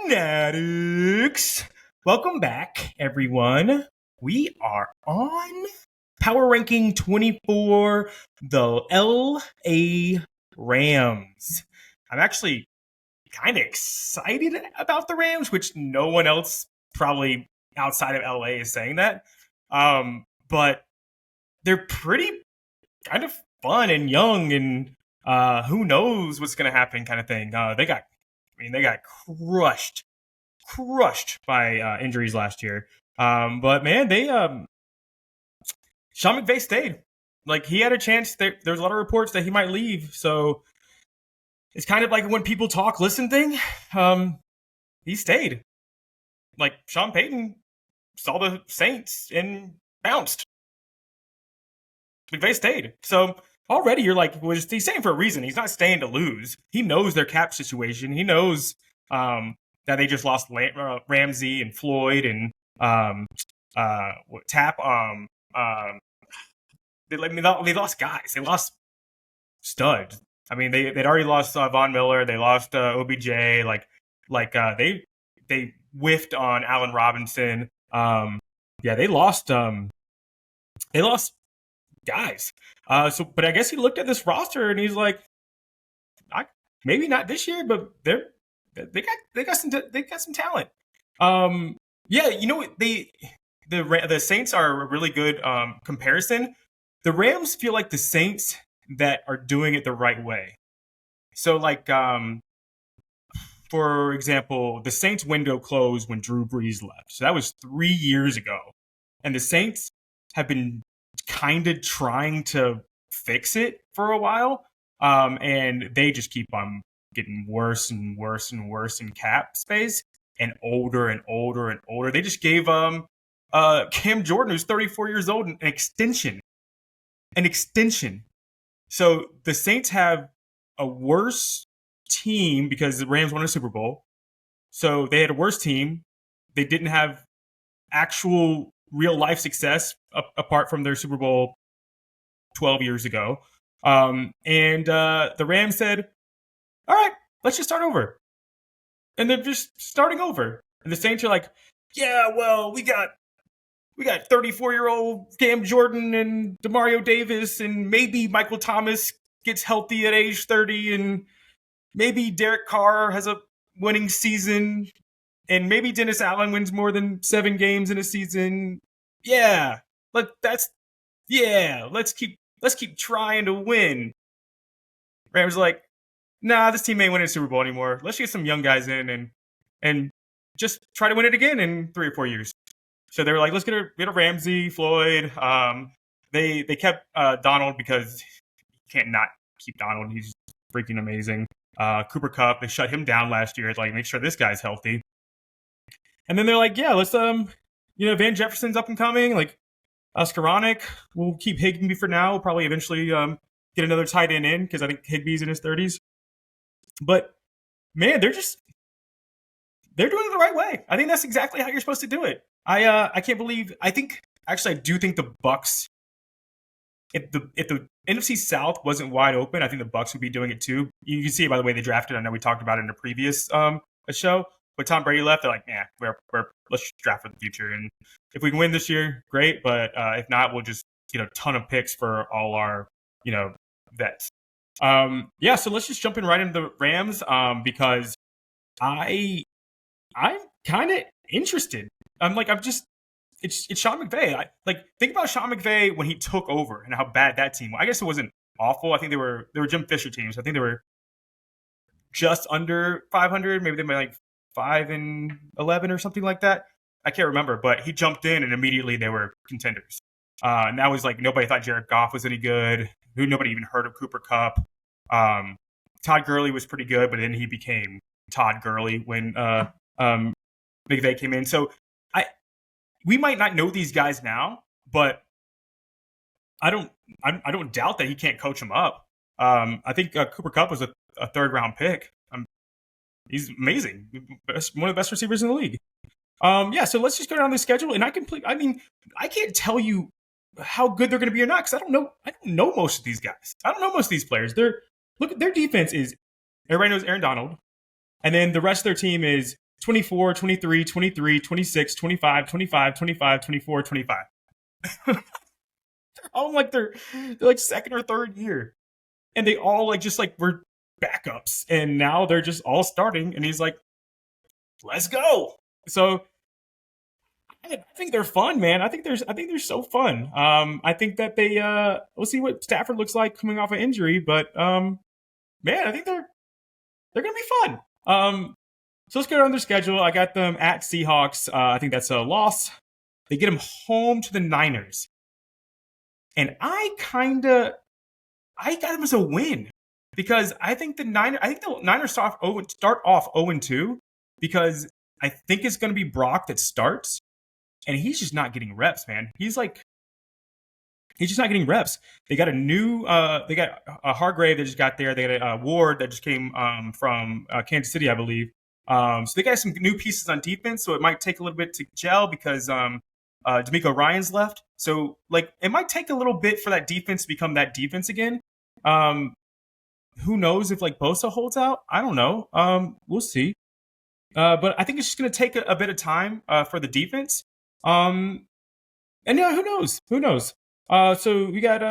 Fanatics. Welcome back, everyone. We are on Power Ranking 24, the LA Rams. I'm actually kind of excited about the Rams, which no one else probably outside of LA is saying that. But they're pretty kind of fun and young, and who knows what's going to happen kind of thing. They got crushed by injuries last year. But man, Sean McVay stayed. Like, he had a chance. There's a lot of reports that he might leave. So it's kind of like when people talk, listen thing. He stayed. Like, Sean Payton saw the Saints and bounced. McVay stayed. So already you're like, well, he's staying for a reason. He's not staying to lose. He knows their cap situation. He knows that they just lost Ramsey and Floyd and Tap. They lost guys. They lost studs. I mean, they'd already lost Von Miller. They lost OBJ. They whiffed on Allen Robinson. They lost guys. But I guess he looked at this roster and he's like, maybe not this year, but they got some talent. You know what, the Saints are a really good comparison. The Rams feel like the Saints that are doing it the right way. So, like, for example, the Saints window closed when Drew Brees left. So that was 3 years ago. And the Saints have been kind of trying to fix it for a while. And they just keep on getting worse and worse and worse in cap space and older and older and older. They just gave Cam Jordan, who's 34 years old, an extension. So the Saints have a worse team because the Rams won a Super Bowl. So they had a worse team. They didn't have actual real life success apart from their Super Bowl 12 years ago. The Rams said, all right, let's just start over. And they're just starting over. And the Saints are like, yeah, well, we got 34-year-old Cam Jordan and Demario Davis, and maybe Michael Thomas gets healthy at age 30, and maybe Derek Carr has a winning season, and maybe Dennis Allen wins more than 7 games in a season. Yeah, let's keep trying to win. Rams like, nah, this team ain't winning a Super Bowl anymore. Let's get some young guys in and just try to win it again in 3 or 4 years. So they were like, let's get a Ramsey, Floyd. They kept Donald because you can't not keep Donald. He's freaking amazing. Cooper Kupp, they shut him down last year. It's like, make sure this guy's healthy. And then they're like, yeah, let's Van Jefferson's up and coming. Like, Skoranek, we'll keep Higbee for now. We'll probably eventually get another tight end in because I think Higbee's in his 30s. But man, they're doing it the right way. I think that's exactly how you're supposed to do it. I can't believe. I do think the Bucks. If the NFC South wasn't wide open, I think the Bucks would be doing it too. You can see it by the way they drafted. I know we talked about it in a previous show. But Tom Brady left, they're like, let's just draft for the future. And if we can win this year, great. But if not, we'll just get a ton of picks for all our vets. So let's just jump in right into the Rams because I'm kind of interested. It's Sean McVay. Think about Sean McVay when he took over and how bad that team was. I guess it wasn't awful. I think they were Jim Fisher teams. I think they were just under 500. Maybe they were like 5-11 or something like that. I can't remember, but he jumped in and immediately they were contenders. And that was like nobody thought Jared Goff was any good. Nobody even heard of Cooper Kupp. Todd Gurley was pretty good, but then he became Todd Gurley when McVay came in. So we might not know these guys now, but I don't doubt that he can't coach them up. I think Cooper Kupp was a 3rd round pick. He's amazing. One of the best receivers in the league. So let's just go down the schedule, and I can't tell you how good they're going to be or not because I don't know most of these guys. I don't know most of these players. Their defense is Everybody knows Aaron Donald. And then the rest of their team is 24, 23, 23, 26, 25, 25, 25, 24, 25. All like they're like second or third year. And they all like just like were backups. And now they're just all starting. And he's like, let's go. So I think they're fun, man. I think they're so fun. I think that we'll see what Stafford looks like coming off an injury, but man, I think they're gonna be fun. So let's go on their schedule. I got them at Seahawks. I think that's a loss. They get them home to the Niners, and I got them as a win because I think the Niners start off 0-2 because I think it's going to be Brock that starts, and he's just not getting reps, man. He's just not getting reps. They got they got a Hargrave that just got there. They got a Ward that just came from Kansas City, I believe. So they got some new pieces on defense, so it might take a little bit to gel because D'Amico Ryan's left. So like it might take a little bit for that defense to become that defense again. Who knows if like Bosa holds out? I don't know. We'll see. But I think it's just going to take a bit of time for the defense. And yeah, who knows? Who knows? So we got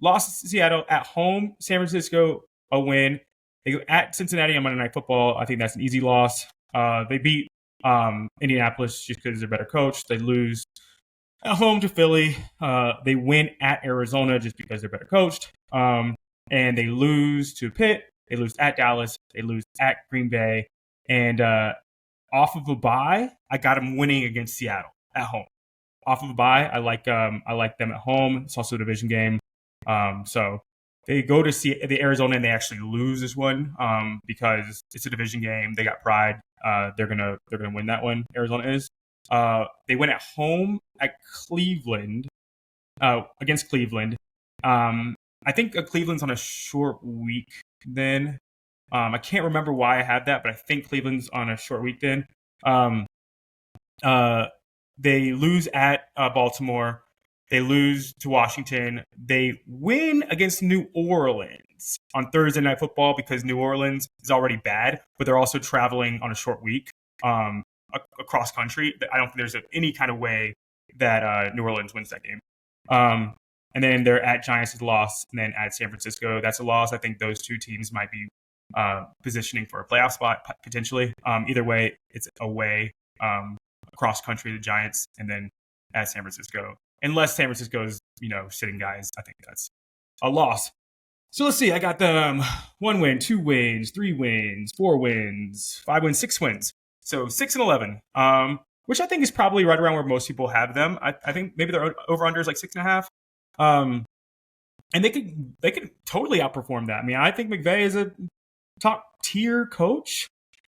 lost to Seattle at home, San Francisco a win. They go at Cincinnati on Monday Night Football. I think that's an easy loss. They beat Indianapolis just because they're better coached. They lose at home to Philly. They win at Arizona just because they're better coached. And they lose to Pitt. They lose at Dallas. They lose at Green Bay. And off of a bye, I got them winning against Seattle at home. Off of a bye, I like them at home. It's also a division game. So they go to see the Arizona and they actually lose this one because it's a division game. They got pride. They're gonna win that one. Arizona is. They went at home at Cleveland against Cleveland. I think Cleveland's on a short week then. I can't remember why I had that, but I think Cleveland's on a short week then. They lose at Baltimore. They lose to Washington. They win against New Orleans on Thursday Night Football because New Orleans is already bad, but they're also traveling on a short week across country. I don't think there's any kind of way that New Orleans wins that game. And then they're at Giants' loss, and then at San Francisco, that's a loss. I think those two teams might be positioning for a playoff spot potentially. Either way, it's away across country, the Giants, and then at San Francisco. Unless San Francisco is, sitting guys, I think that's a loss. So let's see. I got them 1 win, 2 wins, 3 wins, 4 wins, 5 wins, 6 wins. So 6-11, which I think is probably right around where most people have them. I think maybe their over-under is like 6.5. And they could totally outperform that. I mean, I think McVay is a top-tier coach,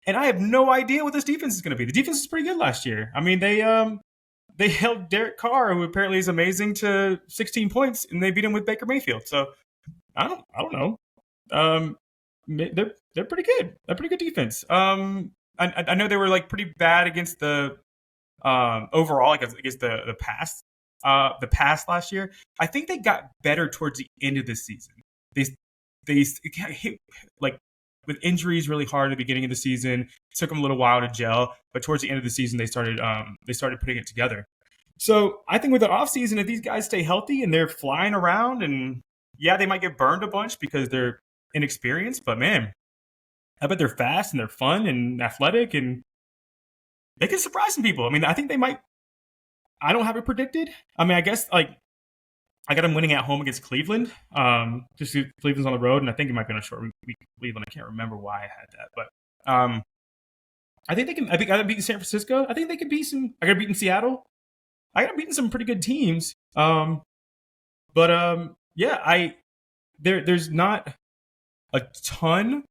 and I have no idea what this defense is going to be. The defense is pretty good last year. I mean, they held Derek Carr, who apparently is amazing, to 16 points, and they beat him with Baker Mayfield. So I don't know. They're pretty good. They're pretty good defense. I know they were like pretty bad against the overall, like against the pass last year. I think they got better towards the end of the season. They hit like with injuries really hard at the beginning of the season. It took them a little while to gel, but towards the end of the season, they started putting it together. So I think with the offseason, if these guys stay healthy and they're flying around, and yeah, they might get burned a bunch because they're inexperienced, but man, I bet they're fast and they're fun and athletic, and they can surprise some people. I mean, I think they might. I don't have it predicted. I mean, I guess like I got them winning at home against Cleveland. Just Cleveland's on the road, and I think it might be on a short week. Cleveland. I can't remember why I had that, but I think they can. I think I got beaten San Francisco. I think they can beat some. I got beaten Seattle. I got beaten some pretty good teams. Yeah, there's not a ton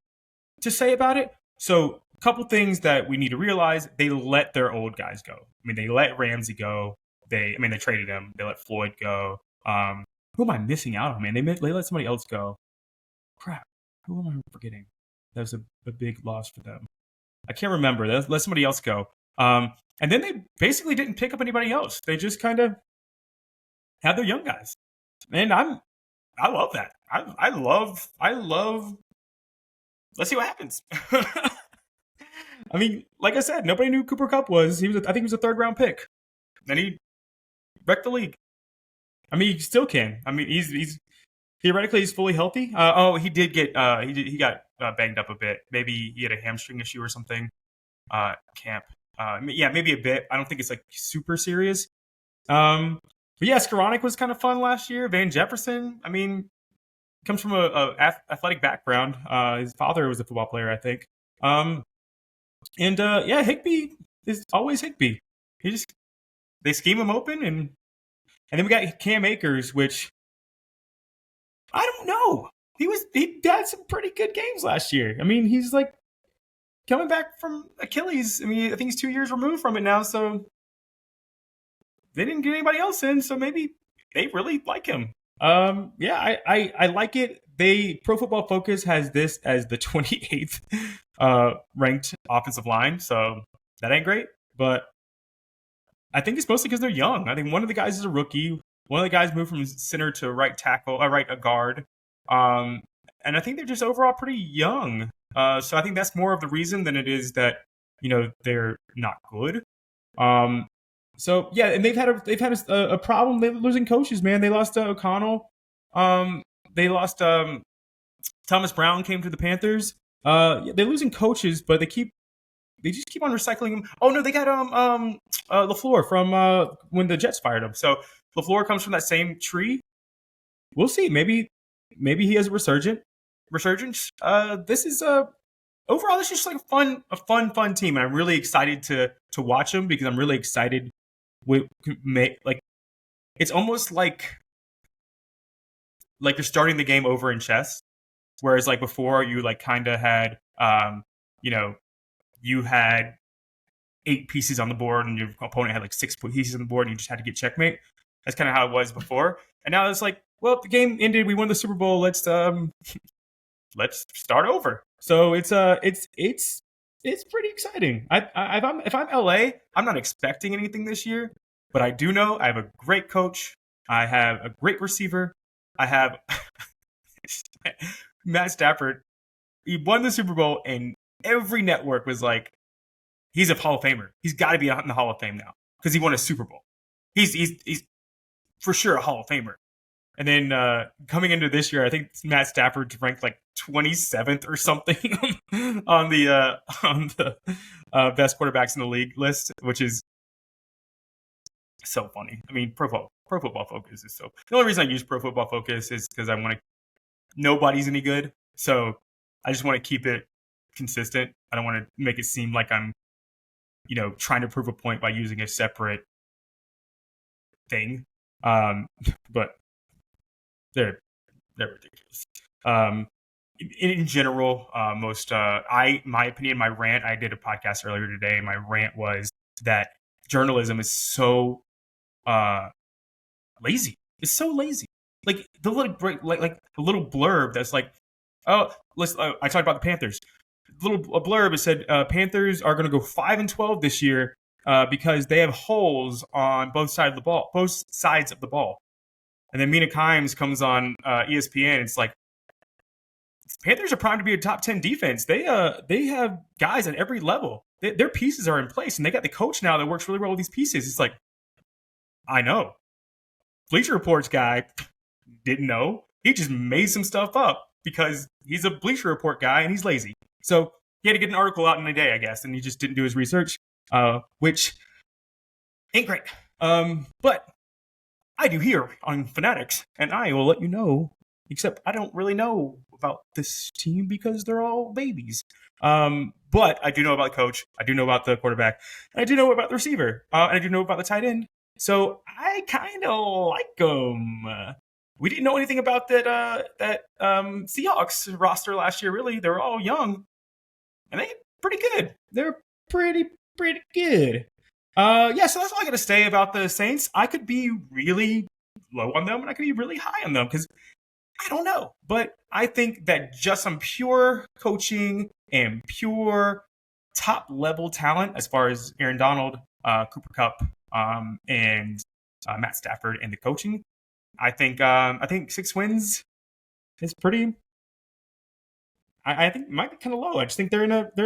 to say about it. So a couple things that we need to realize: they let their old guys go. I mean, they let Ramsey go. They traded him. They let Floyd go. Who am I missing out on, man? They let somebody else go. Crap. Who am I forgetting? That was a big loss for them. I can't remember. They let somebody else go. And then they basically didn't pick up anybody else. They just kind of had their young guys. And I love that. I love let's see what happens. I mean, like I said, nobody knew Cooper Kupp was. I think he was a third round pick. And he wrecked the league. I mean, he still can. I mean, he's theoretically he's fully healthy. He did get he got banged up a bit. Maybe he had a hamstring issue or something. Camp. Yeah, maybe a bit. I don't think it's like super serious. But yeah, Skoranek was kind of fun last year. Van Jefferson. I mean, comes from a athletic background. His father was a football player, I think. Yeah, Higbee is always Higbee. They scheme him open, and then we got Cam Akers, which I don't know. He had some pretty good games last year. I mean, he's like coming back from Achilles. I mean, I think he's 2 years removed from it now, so they didn't get anybody else in, so maybe they really like him. Yeah, I like it. Pro Football Focus has this as the 28th ranked offensive line, so that ain't great. But I think it's mostly because they're young. I think one of the guys is a rookie. One of the guys moved from center to right tackle, right guard. And I think they're just overall pretty young. So I think that's more of the reason than it is that they're not good. So yeah, and they've had a problem. They're losing coaches, man. They lost O'Connell. They lost Thomas Brown came to the Panthers. They're losing coaches, but they just keep on recycling them. Oh no, they got LaFleur from when the Jets fired him. So LaFleur comes from that same tree. We'll see. Maybe he has a resurgence. This is overall, this is just like a fun team, and I'm really excited to watch them because I'm really excited. It's almost like you're starting the game over in chess, whereas like before you like kind of had you had 8 pieces on the board and your opponent had like 6 pieces on the board and you just had to get checkmate. That's kind of how it was before. And now it's like, well, the game ended. We won the Super Bowl. Let's start over. So it's pretty exciting. If I'm LA, I'm not expecting anything this year, but I do know I have a great coach. I have a great receiver. I have Matt Stafford. He won the Super Bowl, and every network was like, he's a Hall of Famer. He's got to be in the Hall of Fame now because he won a Super Bowl. He's for sure a Hall of Famer. And then coming into this year, I think Matt Stafford's ranked like 27th or something on the best quarterbacks in the league list, which is so funny. I mean, Pro Football Focus is so. The only reason I use Pro Football Focus is because I want to. Nobody's any good, so I just want to keep it consistent. I don't want to make it seem like I'm, trying to prove a point by using a separate thing. But they're ridiculous. In general, my opinion, my rant. I did a podcast earlier today, and my rant was that journalism is so lazy. It's so lazy. Like the little like the little blurb that's like, oh, I talked about the Panthers. A blurb, it said Panthers are going to go 5-12 this year because they have holes on both sides of the ball. And then Mina Kimes comes on ESPN. It's like Panthers are primed to be a top 10 defense. They have guys at every level. Their pieces are in place, and they got the coach now that works really well with these pieces. It's like, I know. Bleacher Report's guy didn't know. He just made some stuff up because he's a Bleacher Report guy and he's lazy. So he had to get an article out in a day, I guess, and he just didn't do his research, which ain't great. But I do here on Fanatics, and I will let you know, except I don't really know about this team because they're all babies. But I do know about the coach. I do know about the quarterback. And I do know about the receiver. And I do know about the tight end. So I kind of like them. We didn't know anything about that Seahawks roster last year, really. They were all young. And they're pretty good. They're pretty good. Yeah, so that's all I got to say about the Saints. I could be really low on them, and I could be really high on them because I don't know. But I think that just some pure coaching and pure top-level talent as far as Aaron Donald, Cooper Kupp, and Matt Stafford and the coaching, I think 6 wins is pretty. I think it might be kind of low. I just think they got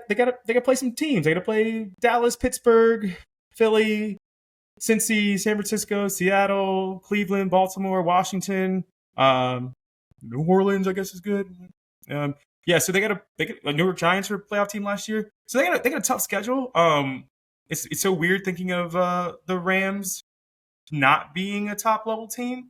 to play some teams. They got to play Dallas, Pittsburgh, Philly, Cincy, San Francisco, Seattle, Cleveland, Baltimore, Washington, New Orleans. I guess is good. Um, yeah, so they got a New York Giants were a playoff team last year, so they got a tough schedule. It's so weird thinking of the Rams not being a top level team.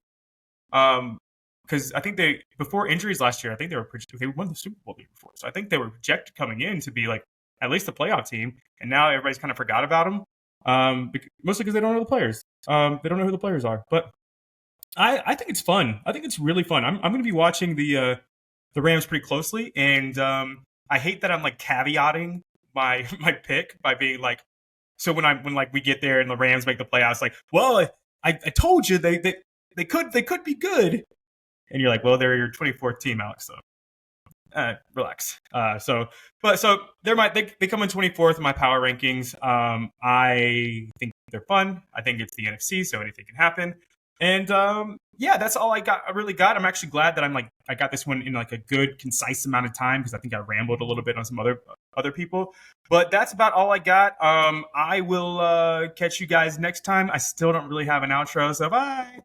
Because I think they before injuries last year, I think they won the Super Bowl the year before, so I think they were projected coming in to be like at least a playoff team, and now everybody's kind of forgot about them. Mostly because they don't know the players. They don't know who the players are, but I think it's fun. I think it's really fun. I'm going to be watching the Rams pretty closely, and I hate that I'm like caveating my my pick by being like, so when like we get there and the Rams make the playoffs, like, well, I told you they could be good, and you're like, well, they're your 24th team, Alex. So relax. So they come in 24th in my power rankings. I think they're fun. I think it's the NFC, so anything can happen. And yeah, that's all I really got. I'm actually glad that I got this one in like a good, concise amount of time because I think I rambled a little bit on some other people. But that's about all I got. I will catch you guys next time. I still don't really have an outro, so bye.